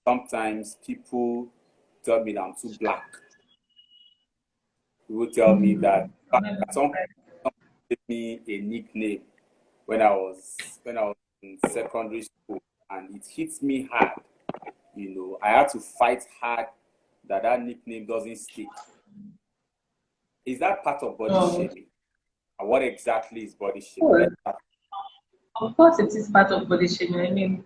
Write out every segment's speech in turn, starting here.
sometimes people tell me that I'm too black. People tell me that some gave me a nickname when I was in secondary school, and it hits me hard. I had to fight hard that nickname doesn't stick. Is that part of body Oh, shaming? And what exactly is body shaming? cool. Of course, it is part of body shaming. I mean,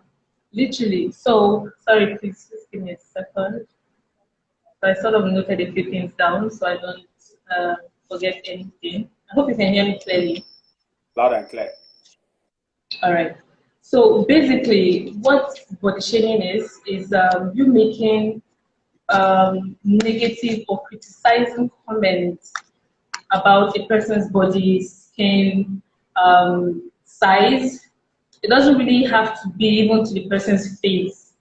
literally. So, sorry, please just give me a second. So I sort of noted a few things down so I don't forget anything. I hope you can hear me clearly. Loud and clear. All right. So basically, what body shaming is you making negative or criticizing comments about a person's body, skin, size. It doesn't really have to be even to the person's face.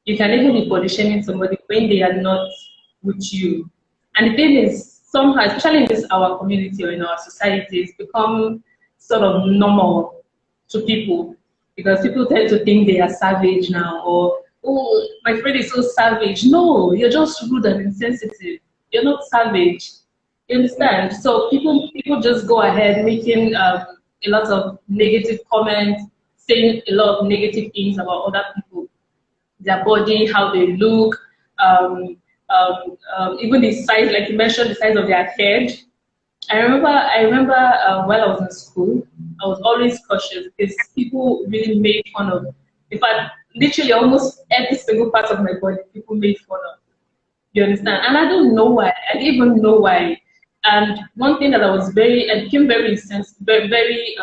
You can even be body shaming somebody when they are not with you. And the thing is, somehow, especially in this our community or in our society, it's become sort of normal to people because people tend to think they are savage now, or oh, my friend is so savage. No, you're just rude and insensitive. You're not savage. You understand? So people just go ahead making a lot of negative comments, saying a lot of negative things about other people, their body, how they look, even the size, like you mentioned, the size of their head. I remember while I was in school, I was always cautious because people really made fun of. In fact, literally almost every single part of my body, people made fun of. You understand? And I don't know why. I didn't even know why. And one thing that I became very insensitive, very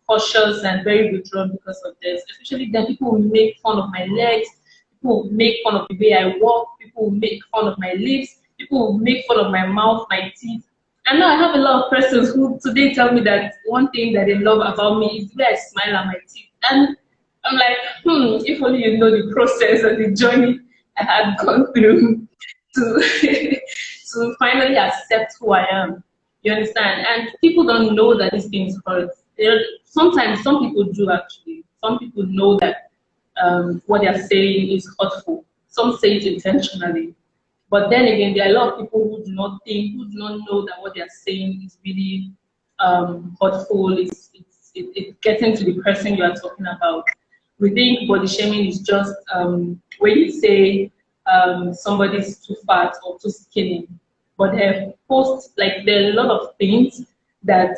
cautious and very withdrawn because of this. Especially that people will make fun of my legs, people will make fun of the way I walk, people will make fun of my lips, people will make fun of my mouth, my teeth. And now I have a lot of persons who today tell me that one thing that they love about me is the way I smile at my teeth. And I'm like, if only you know the process and the journey I had gone through to to finally accept who I am. You understand? And people don't know that these things hurt. Sometimes some people do actually. Some people know that what they are saying is hurtful. Some say it intentionally. But then again, there are a lot of people who do not think, who do not know that what they are saying is really hurtful. It's getting to the person you are talking about. We think body shaming is just when you say somebody's too fat or too skinny. But there are a lot of things that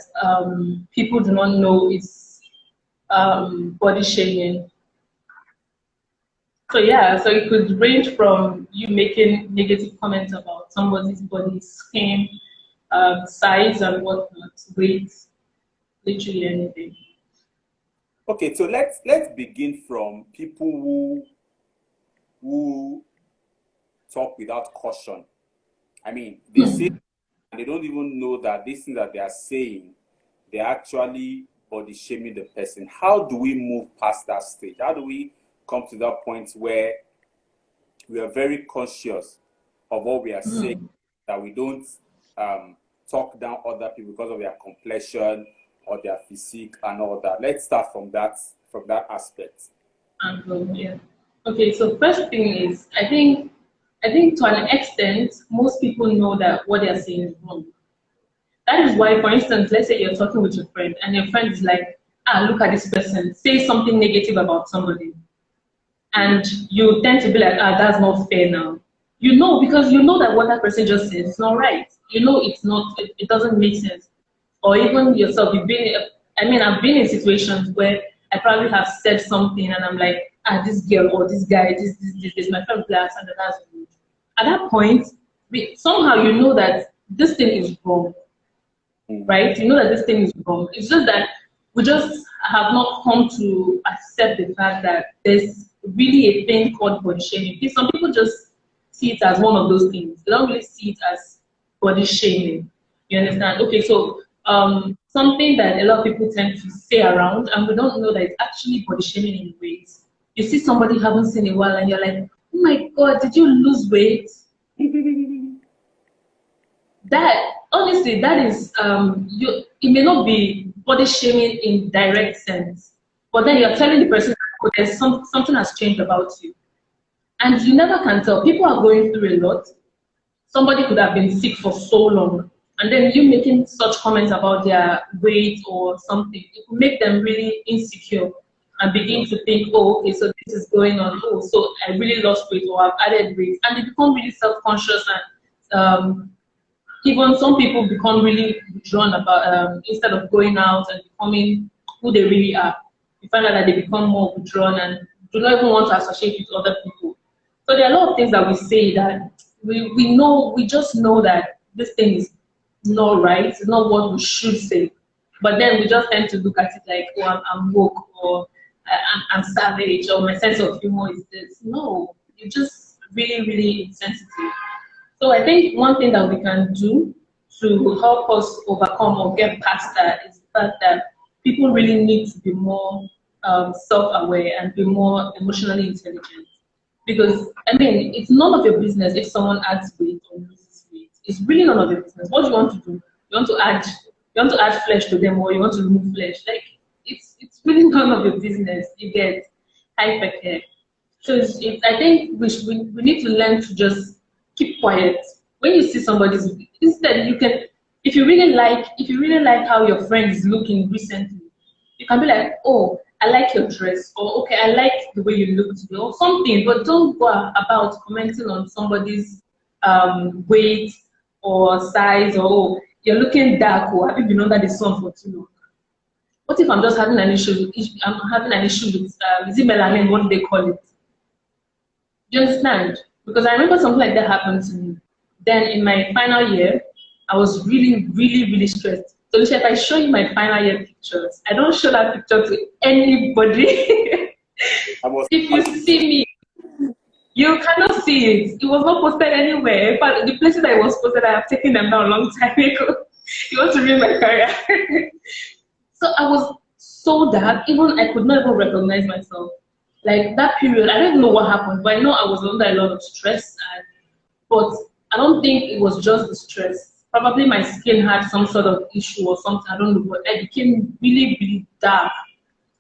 people do not know is body shaming. So yeah, so it could range from you making negative comments about somebody's body, skin, size and whatnot, weight, literally anything. Okay, so let's begin from people who talk without caution. I mean, they say and they don't even know that this thing that they are saying, they're actually body shaming the person. How do we move past that stage? How do we come to that point where we are very conscious of what we are saying, that we don't talk down other people because of their complexion or their physique and all that? Let's start from that aspect. Yeah. Okay, so first thing is I think to an extent most people know that what they are saying is wrong. That is why, for instance, let's say you're talking with your friend and your friend is like, look at this person, say something negative about somebody. And you tend to be like, that's not fair now. You know, because you know that what that person just said is not right. You know it's not, it doesn't make sense. Or even yourself, I've been in situations where I probably have said something and I'm like, this girl or this guy, this, my friend class, and that's rude. At that point, somehow you know that this thing is wrong, right? You know that this thing is wrong. It's just that we just have not come to accept the fact that there's really a thing called body shaming. Some people just see it as one of those things. They don't really see it as body shaming. You understand? Okay, so something that a lot of people tend to say around, and we don't know that it's actually body shaming in ways. You see somebody you haven't seen in a while, and you're like, oh my God, did you lose weight? That honestly, that is it may not be body shaming in direct sense, but then you're telling the person, oh, there's something has changed about you. And you never can tell. People are going through a lot. Somebody could have been sick for so long, and then you making such comments about their weight or something, it will make them really insecure and begin to think, oh, okay, so this is going on. Oh, so I really lost weight or I've added weight, and they become really self-conscious, and even some people become really withdrawn about instead of going out and becoming who they really are. You find out that they become more withdrawn and do not even want to associate with other people. So there are a lot of things that we say that we know, we just know that this thing is not right, it's not what we should say. But then we just tend to look at it like, oh, I'm woke, or I'm savage, or my sense of humor is this. No, you're just really, really insensitive. So I think one thing that we can do to help us overcome or get past that is the fact that people really need to be more self-aware and be more emotionally intelligent. Because, I mean, it's none of your business if someone adds weight or loses weight. It's really none of your business. What do you want to do? You want to add flesh to them, or you want to remove flesh? Like, it's really none of your business. You get hypercare. So I think we need to learn to just keep quiet. When you see somebody's, instead you can, if you really like how your friend is looking recently, you can be like, oh, I like your dress, or okay, I like the way you look today, or something. But don't go about commenting on somebody's weight or size, or oh, you're looking dark, or have you been under the sun for too long? What if I'm just having an issue? I'm having an issue with is it melanin? What do they call it? Do you understand? Because I remember something like that happened to me. Then in my final year, I was really, really, really stressed. So if I show you my final year pictures, I don't show that picture to anybody. If you see me, you cannot see it. It was not posted anywhere. In fact, the places that it was posted, I have taken them down a long time ago. You want to read my career? So I was so dark, even I could not even recognize myself. Like that period, I don't even know what happened, but I know I was under a lot of stress. But I don't think it was just the stress. Probably my skin had some sort of issue or something, I don't know, but I became really, really dark.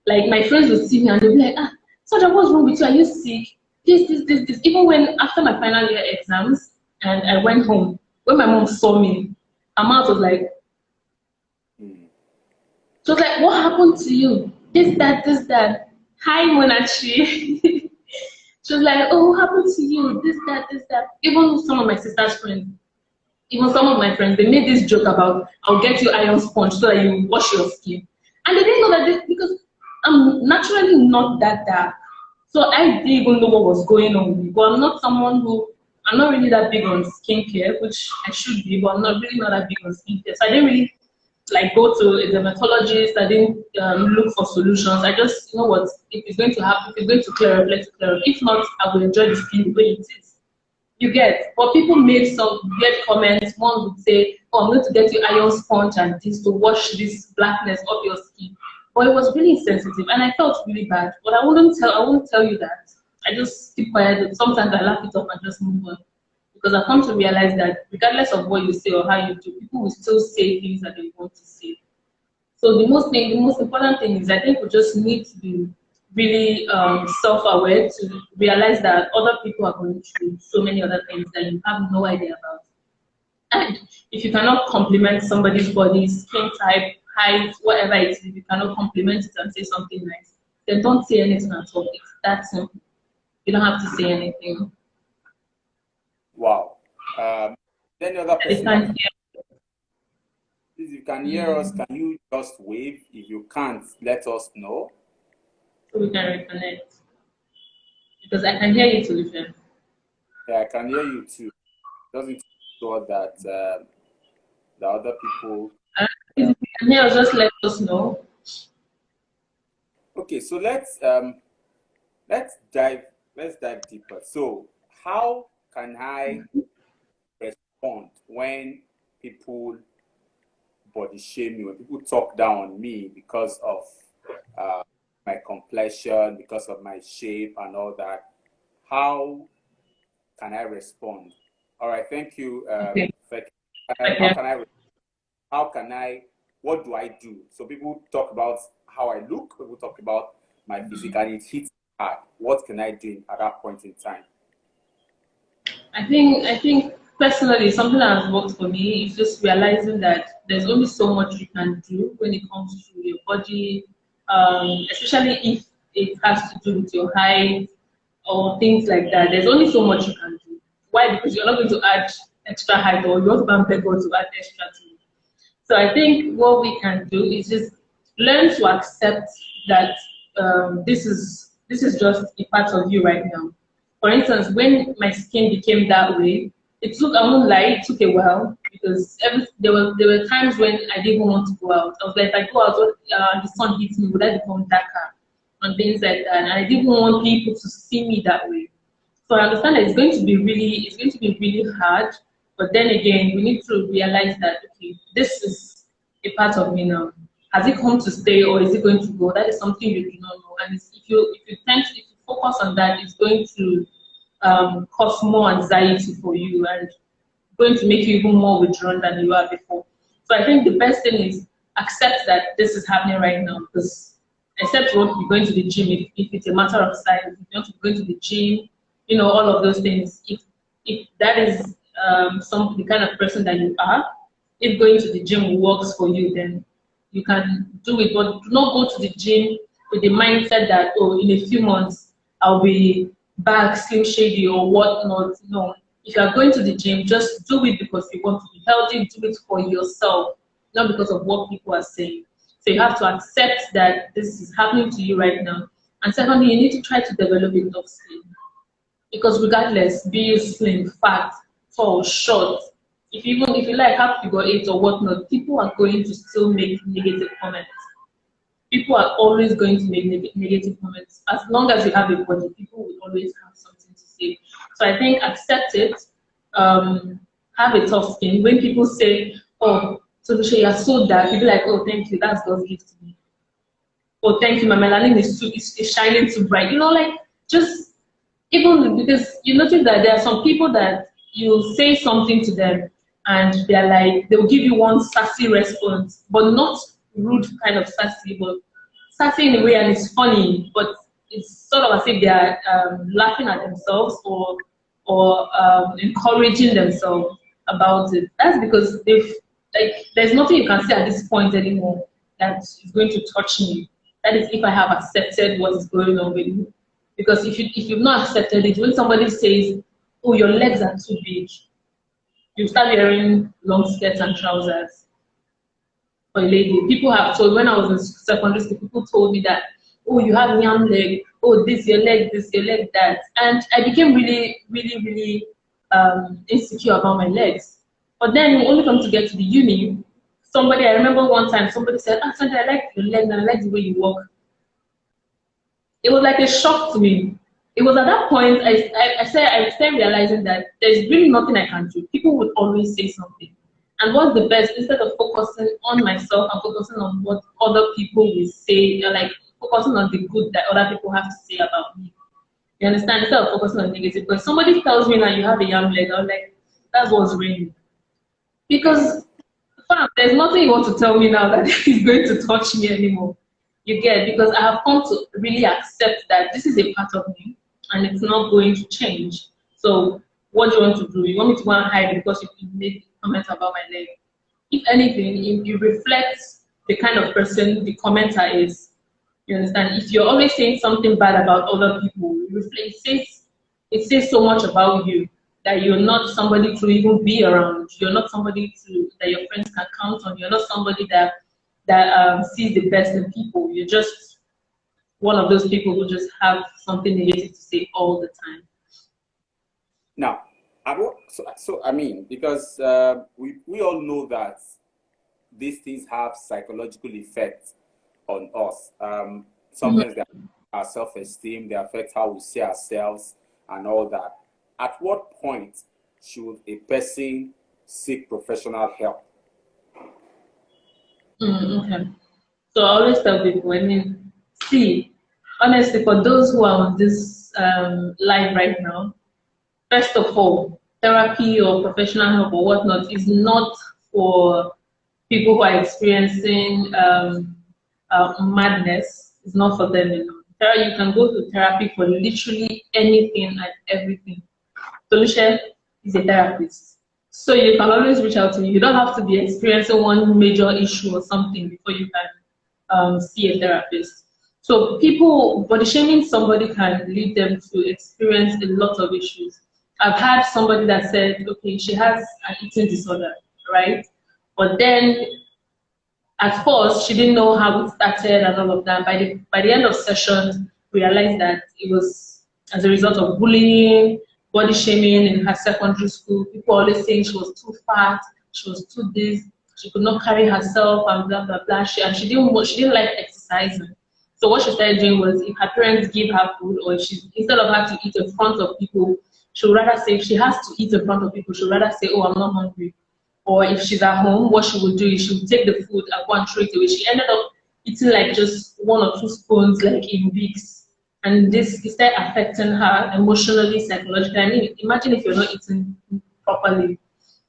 Like my friends would see me and they'd be like, ah, Soja, what's wrong with you? Are you sick? This. Even when after my final year exams and I went home, when my mom saw me, her mouth was like, she was like, what happened to you? This, that. Hi, Monachi. She was like, oh, what happened to you? This, that. Even some of my sister's friends, even some of my friends, they made this joke about, I'll get you iron sponge so that you wash your skin. And they didn't know that because I'm naturally not that dark. So I didn't even know what was going on with me. But I'm not really that big on skincare, which I should be, but I'm not that big on skincare. So I didn't really like go to a dermatologist. I didn't look for solutions. I just, you know what, if it's going to happen, if it's going to clear up, let it clear up. If not, I will enjoy the skin the way it is. You get, but people made some weird comments. One would say, oh, I'm going to get you iron sponge and this to wash this blackness off your skin. But it was really insensitive and I felt really bad. But I won't tell you that. I just keep quiet. Sometimes I laugh it off and just move on. Because I've come to realize that regardless of what you say or how you do, people will still say things that they want to say. So the most important thing is I think we just need to be really self-aware to realize that other people are going through so many other things that you have no idea about. And if you cannot compliment somebody's body, skin type, height, whatever it is, if you cannot compliment it and say something nice, then don't say anything at all. It's that simple. You don't have to say anything. Wow. Any other person? If you can hear us, can you just wave? If you can't, let us know. So we can reconnect. Because I can hear you too, Lucian. Yeah, I can hear you too. Doesn't show that the other people. If you can hear us, just let us know. Okay, so let's dive deeper. So how can I respond when people body shame me, when people talk down on me because of my complexion, because of my shape and all that? How can I respond? All right, thank you. Okay. How can I, what do I do? So people talk about how I look, people talk about my physique, and it hits hard. What can I do at that point in time? I think personally something that has worked for me is just realizing that there's only so much you can do when it comes to your body, especially if it has to do with your height or things like that. There's only so much you can do. Why? Because you're not going to add extra height, or you're not going to beg God to add extra to it. So I think what we can do is just learn to accept that this is just a part of you right now. For instance, when my skin became that way, it took, I won't lie, it took a while because there were times when I didn't want to go out. I was like, if I go out, the sun hits me, would I become darker? And things like that. And I didn't want people to see me that way. So I understand that it's going to be really hard. But then again, we need to realize that okay, this is a part of me now. Has it come to stay or is it going to go? That is something you do not know. And if you focus on that, it's going to cause more anxiety for you and going to make you even more withdrawn than you are before. So I think the best thing is accept that this is happening right now because except what you're going to the gym, if it's a matter of size, if you want to go to the gym, all of those things. If that is the kind of person that you are, if going to the gym works for you, then you can do it. But do not go to the gym with the mindset that, oh, in a few months, I'll be back, slim shady or whatnot. No. If you are going to the gym, just do it because you want to be healthy, do it for yourself, not because of what people are saying. So you have to accept that this is happening to you right now. And secondly, you need to try to develop a tough skin. Because regardless, be you slim, fat, tall, short, if you like have figure eight or whatnot, people are going to still make negative comments. People are always going to make negative comments. As long as you have a body, people will always have something to say. So I think accept it, have a tough skin. When people say, oh, so you're so dark, you'll be like, oh, thank you, that's God's gift to me. Oh, thank you, my melanin is shining too bright. Like, just, even because you notice that there are some people that you say something to them and they're like, they'll give you one sassy response, but not rude kind of sassy, but sassy in a way and it's funny, but it's sort of as if they're laughing at themselves or encouraging themselves about it. That's because there's nothing you can say at this point anymore that is going to touch me. That is if I have accepted what is going on with me. Because if you've not accepted it, when somebody says, oh, your legs are too big, you start wearing long skirts and trousers for a lady. People have told, when I was in secondary school, people told me that, oh, you have young leg, oh, this your leg, that. And I became really, really, really insecure about my legs. But then only come to get to the uni, I remember one time somebody said, ah, Sandra, I like your legs and I like the way you walk. It was like a shock to me. It was at that point I started realizing that there's really nothing I can do. People would always say something. And what's the best, instead of focusing on myself and focusing on what other people will say, like focusing on the good that other people have to say about me. You understand? Instead of focusing on negative. Because somebody tells me that you have a young leg, I'm like, that's what's raining. Because there's nothing you want to tell me now that is going to touch me anymore. You get, because I have come to really accept that this is a part of me and it's not going to change. So what do you want to do? You want me to go and hide because you made comments about my leg? If anything, you reflect the kind of person the commenter is. You understand? If you're always saying something bad about other people, it says so much about you that you're not somebody to even be around. You're not somebody that your friends can count on. You're not somebody that sees the best in people. You're just one of those people who just have something negative to say all the time. Now, I mean, because we all know that these things have psychological effects on us. Sometimes they affect our self-esteem, they affect how we see ourselves and all that. At what point should a person seek professional help? Okay. So I always tell people, see, honestly, for those who are on this live right now, first of all, therapy or professional help or whatnot is not for people who are experiencing madness. It's not for them alone. You can go to therapy for literally anything and everything. So, Michelle, is a therapist. So you can always reach out to me. You don't have to be experiencing one major issue or something before you can see a therapist. So people, body shaming somebody can lead them to experience a lot of issues. I've had somebody that said, okay, she has an eating disorder, right? But then at first, she didn't know how it started and all of that. By the end of sessions, realized that it was as a result of bullying, body shaming in her secondary school. People always saying she was too fat, she was too this, she could not carry herself, and blah blah blah. She didn't like exercising. So what she started doing was, if her parents give her food, or if instead of her to eat in front of people, she would rather say, if she has to eat in front of people, she would rather say, oh, I'm not hungry. Or if she's at home, what she would do is she would take the food and go and throw it away. She ended up eating like just 1 or 2 spoons, like in weeks. And this started affecting her emotionally, psychologically. I mean, imagine if you're not eating properly.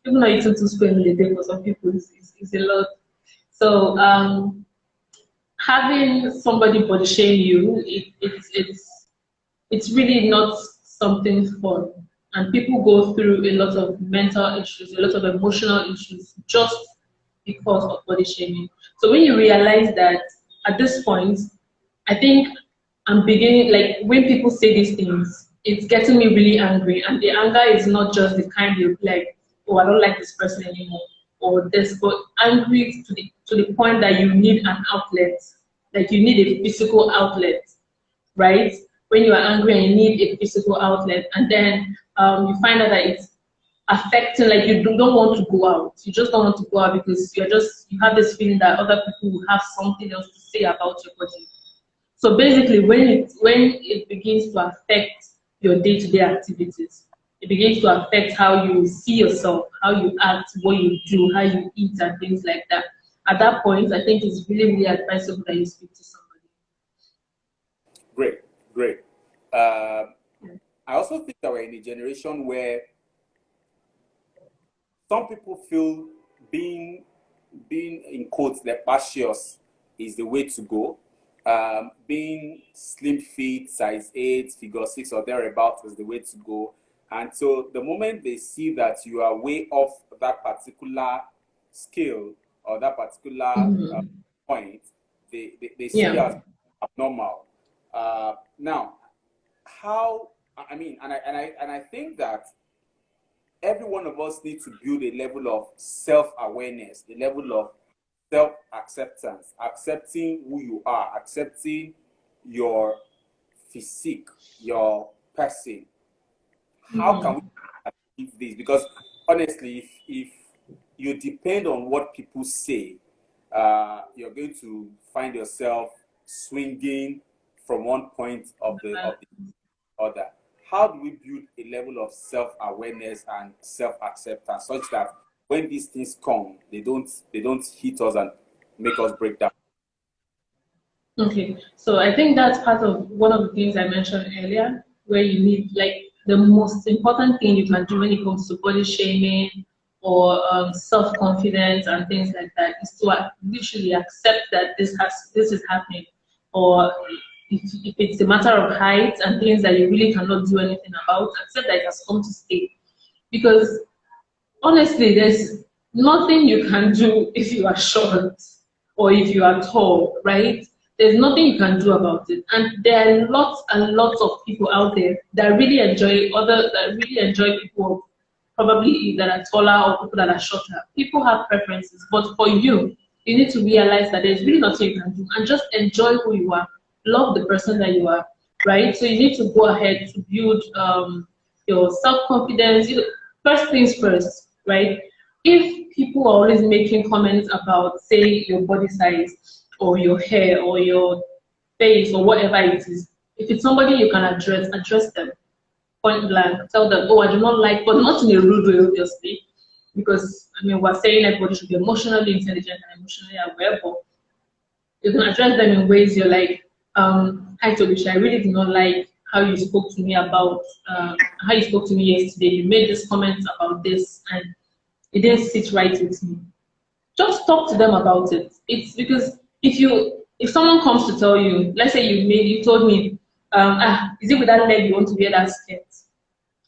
Even not eating 2 spoons a day for some people is a lot. So having somebody body shame you, it's really not something fun. And people go through a lot of mental issues, a lot of emotional issues just because of body shaming. So when you realize that at this point, I think I'm beginning, like when people say these things, it's getting me really angry. And the anger is not just the kind of like, oh, I don't like this person anymore, or this, but angry to the point that you need an outlet, like you need a physical outlet, right? When you are angry and you need a physical outlet, and then you find out that it's affecting, like you don't want to go out. You just don't want to go out because you have this feeling that other people will have something else to say about your body. So basically, when it begins to affect your day-to-day activities, it begins to affect how you see yourself, how you act, what you do, how you eat, and things like that. At that point, I think it's really, really advisable that you speak to somebody. Great, great. I also think that we're in a generation where some people feel being in quotes leprous is the way to go. Being slim fit, size 8, figure 6 or thereabouts is the way to go. And so the moment they see that you are way off that particular scale or that particular point, they see you as abnormal. Now, how, I mean, and I think that every one of us needs to build a level of self-awareness, a level of self-acceptance, accepting who you are, accepting your physique, your person. How can we achieve this? Because honestly, if you depend on what people say, you're going to find yourself swinging from one point of the other. How do we build a level of self-awareness and self-acceptance such that when these things come, they don't hit us and make us break down? Okay, so I think that's part of one of the things I mentioned earlier, where you need, like, the most important thing you can do when it comes to body shaming or self-confidence and things like that is to literally accept that this is happening, or if it's a matter of height and things that you really cannot do anything about, accept that it has come to stay. Because honestly, there's nothing you can do if you are short or if you are tall, right? There's nothing you can do about it. And there are lots and lots of people out there that really enjoy people probably that are taller or people that are shorter. People have preferences, but for you need to realize that there's really nothing you can do and just enjoy who you are. Love the person that you are, right? So you need to go ahead to build your self-confidence. First things first, right? If people are always making comments about, say, your body size or your hair or your face or whatever it is, if it's somebody you can address them point blank. Tell them, oh, I do not like, but not in a rude way, obviously, because I mean, we're saying everybody should be emotionally intelligent and emotionally aware, but you can address them in ways you're like, hi Tobish, I really do not like how you spoke to me about how you spoke to me yesterday. You made this comment about this and it didn't sit right with me. Just talk to them about it. It's because if someone comes to tell you, let's say you told me, is it with that leg you want to wear that skirt?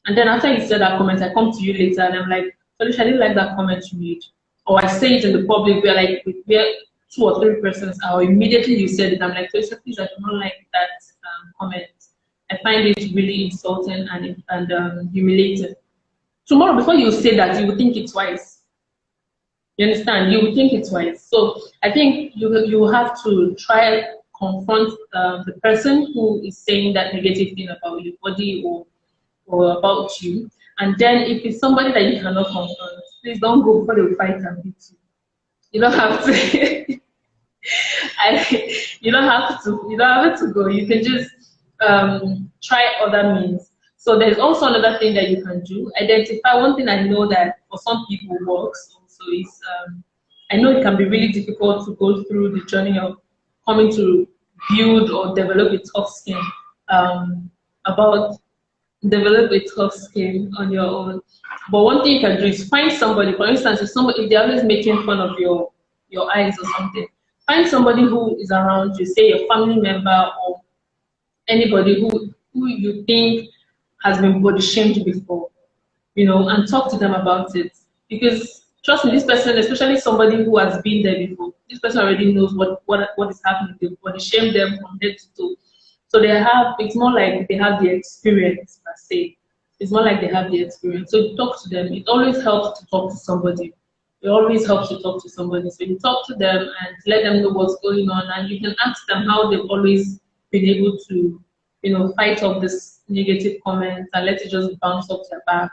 And then after you said that comment, I come to you later and I'm like, Felicia, I didn't like that comment you made. Or I say it in the public where like where 2 or 3 persons are, or immediately you said it. I'm like, Felicia, please, I do not like that comment. I find it really insulting and humiliating. Tomorrow, before you say that, you will think it twice. You understand? You will think it twice. So I think you have to try confront the person who is saying that negative thing about your body or about you. And then if it's somebody that you cannot confront, please don't go before they fight and beat you. You don't have to. You don't have to. You don't have to go. You can just try other means. So there's also another thing that you can do. Identify one thing I know that for some people works also is I know it can be really difficult to go through the journey of coming to build or develop a tough skin about develop a tough skin on your own. But one thing you can do is find somebody, for instance, if they're always making fun of your eyes or something, find somebody who is around you, say your family member or anybody who you think has been body shamed before, and talk to them about it. Because trust me, this person, especially somebody who has been there before, this person already knows what is happening. They've body shamed them from head to toe. So it's more like they have the experience per se. It's more like they have the experience. So you talk to them. It always helps to talk to somebody. It always helps to talk to somebody. So you talk to them and let them know what's going on, and you can ask them how they've always been able to, fight off this negative comments and let it just bounce off their back.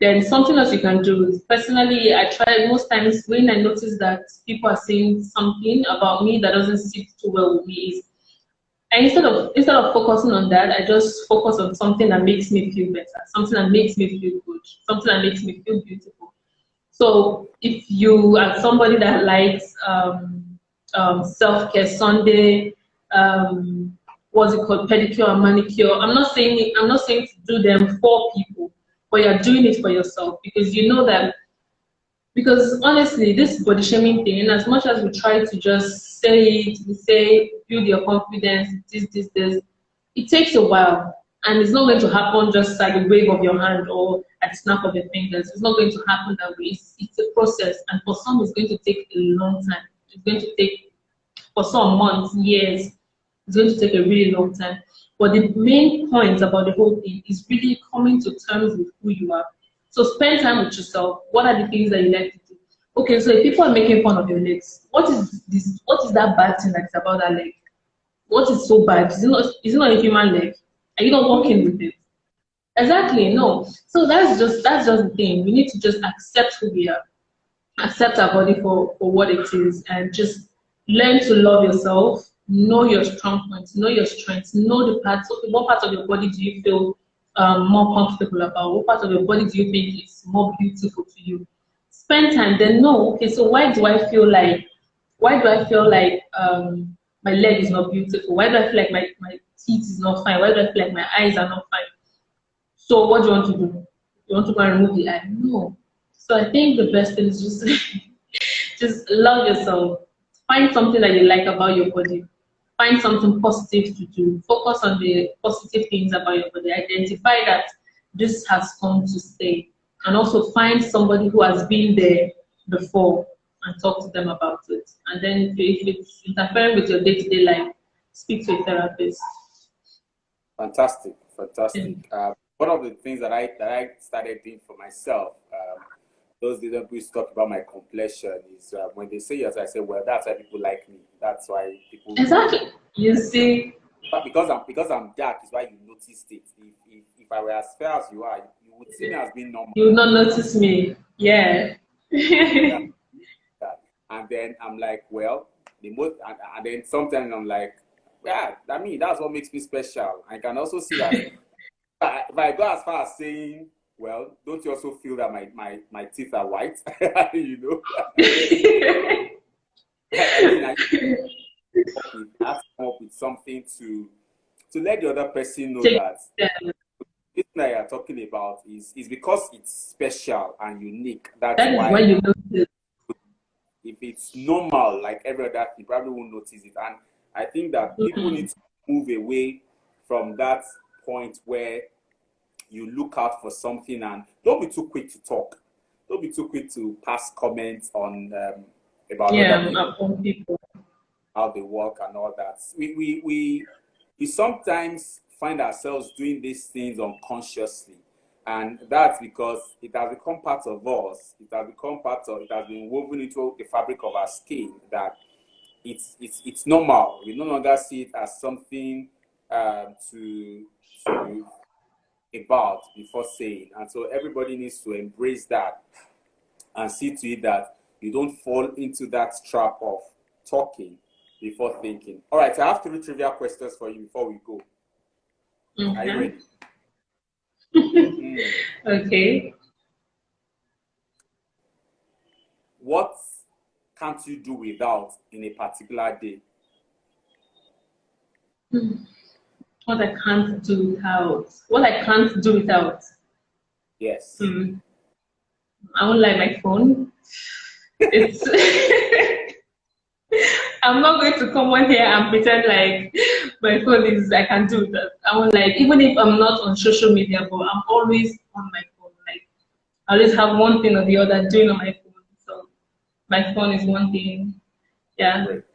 Then something else you can do is, personally, I try most times when I notice that people are saying something about me that doesn't sit too well with me is, and instead of focusing on that, I just focus on something that makes me feel better, something that makes me feel good, something that makes me feel beautiful. So if you are somebody that likes self-care Sunday, what's it called, pedicure and manicure, I'm not saying to do them for people, but you're doing it for yourself because you know that. Because honestly, this body shaming thing, as much as we try to just say it, we say build your confidence, this, it takes a while. And it's not going to happen just like a wave of your hand or at the snap of your fingers. It's not going to happen that way. It's a process. And for some, it's going to take a long time. It's going to take, for some, months, years. It's going to take a really long time. But the main point about the whole thing is really coming to terms with who you are. So spend time with yourself. What are the things that you like to do? Okay, so if people are making fun of your legs, what is this? What is that bad thing that's about that leg? What is so bad? Is it not a human leg? Are you not working with it? Exactly, no. So that's just the thing. We need to just accept who we are, accept our body for what it is, and just learn to love yourself. Know your strong points, know your strengths, know the parts. Okay, what part of your body do you feel more comfortable about? What part of your body do you think is more beautiful to you? Spend time, then know, okay, so why do I feel like my leg is not beautiful? Why do I feel like my teeth is not fine? Why do I feel like my eyes are not fine? So what do you want to do? You want to go and remove the eye? No. So I think the best thing is just just love yourself. Find something that you like about your body. Find something positive to do. Focus on the positive things about your body. Identify that this has come to stay. And also find somebody who has been there before and talk to them about it. And then if it's interfering with your day-to-day life, speak to a therapist. Fantastic. One of the things that I started doing for myself, those little bits talk about my complexion, is when they say yes, I say, well, that's why people like me. That's why people. Exactly. You see. But because I'm dark is why you noticed it. If I were as fair as you are, you would see me as being normal. You would not notice me. Yeah. Yeah. And then I'm like, well, and then sometimes I'm like, yeah, I mean, that's what makes me special. I can also see that if I go as far as saying, well, don't you also feel that my teeth are white? You know? I mean, I have to come up with something to let the other person know that this thing that you're talking about is because it's special and unique. That's why you know this. If it's normal, like every other, you probably won't notice it. And I think that people need to move away from that point where you look out for something, and don't be too quick to talk. Don't be too quick to pass comments on about other people, how they work and all that. We sometimes find ourselves doing these things unconsciously, and that's because it has become part of us. It has been woven into the fabric of our skin that it's normal. We no longer see it as something to about before saying, and so everybody needs to embrace that and see to it that you don't fall into that trap of talking before thinking. All right, I have 3 trivia questions for you before we go. Are you ready? Okay. What can't you do without in a particular day? What I can't do without. What I can't do without. Yes. I won't like my phone. It's I'm not going to come on here and pretend like my phone is, I can do that. I won't like, even if I'm not on social media, but I'm always on my phone. Like, I always have one thing or the other doing on my phone. So my phone is one thing. Yeah. Great.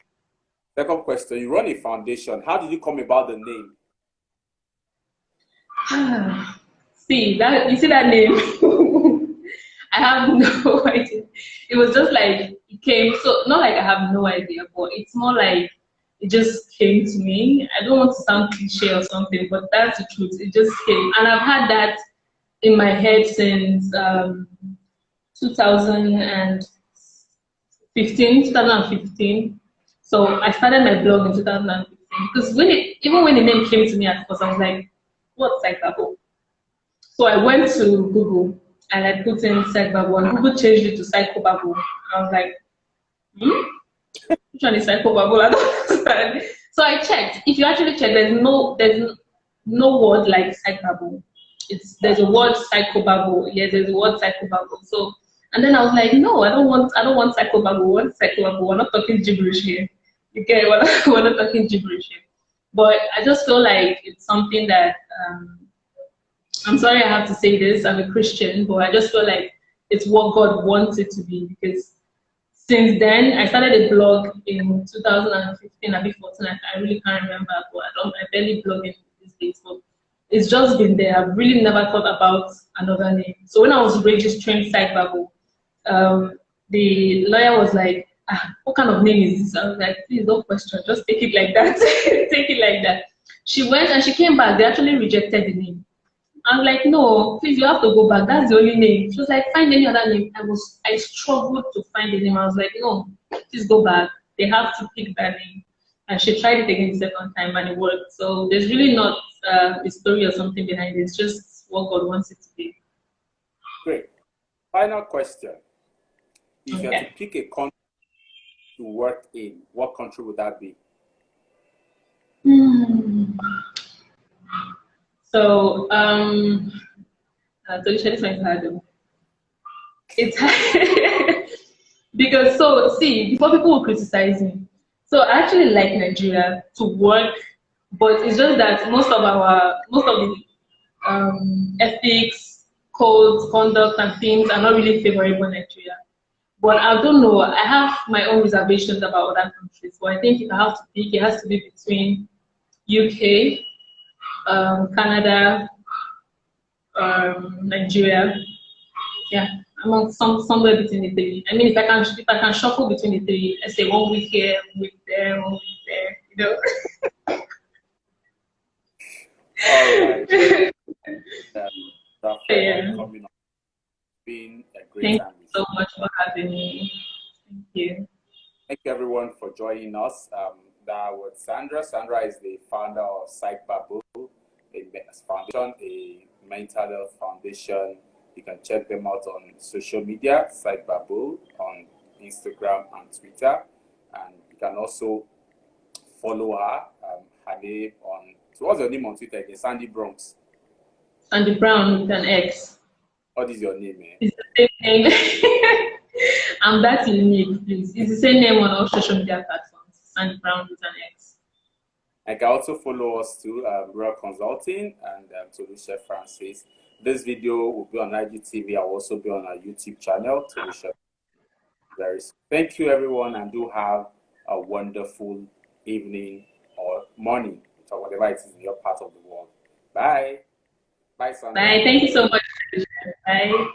Second question, you run a foundation. How did you come about the name? See that name? I have no idea. It was just like it came. So not like I have no idea, but it's more like it just came to me. I don't want to sound cliche or something, but that's the truth. It just came, and I've had that in my head since 2015. So I started my blog in 2015 because even when the name came to me at first, I was like, "What's psychobabble?" So I went to Google and I put in psychobabble, and Google changed it to psychobabble. I was like, which one is psychobabble? I don't understand. So I checked. If you actually check, there's no word like psychobabble. There's a word psychobabble. Yeah, there's a word psychobabble. So and then I was like, no, I don't want psychobabble. What psychobabble? We're not talking gibberish here. Okay, we're not talking gibberish here. But I just feel like it's something that I'm sorry I have to say this, I'm a Christian, but I just feel like it's what God wants it to be, because since then, I started a blog in 2015, maybe 14, I really can't remember, but I barely blog in these days, but it's just been there. I've really never thought about another name. So when I was registering psychobabble, the lawyer was like, what kind of name is this? I was like, please don't question, just take it like that, take it like that. She went and she came back, they actually rejected the name. I'm like, no, please, you have to go back. That's the only name. She was like, find any other name. I struggled to find the name. I was like, no, please go back. They have to pick that name. And she tried it again the second time and it worked. So there's really not a story or something behind it. It's just what God wants it to be. Great. Final question. If you had to pick a country to work in, what country would that be? So, it's hard because see, before people will criticize me. So I actually like Nigeria to work, but it's just that most of the ethics, codes, conduct, and things are not really favorable in Nigeria. But I don't know. I have my own reservations about other countries. But I think if I have to pick, it has to be between UK, Canada, Nigeria, yeah, among somewhere between the three. I mean, if I can shuffle between the three, let's say 1 week here, 1 week there, 1 week there, you know. All right. Coming up. Been a great time. Thank you so much for having me. Thank you. Thank you everyone for joining us. That was Sandra. Sandra is the founder of psychobabble, a mental health foundation. You can check them out on social media, psychobabble on Instagram and Twitter. And you can also follow her, her name on, so what's your name on Twitter again? Sandy Bronx. Sandy Brown with an X. What is your name, man? It's the same name. I'm that unique, please. It's the same name on all social media platforms. Sandy Brown with an X. I can also follow us too, Real Consulting and Toulouse Francis. This video will be on IGTV. I'll also be on our YouTube channel to be sure. Very soon. Thank you, everyone, and do have a wonderful evening or morning, or whatever it is in your part of the world. Bye. Bye, Sandra. Bye. Thank you so much. Bye.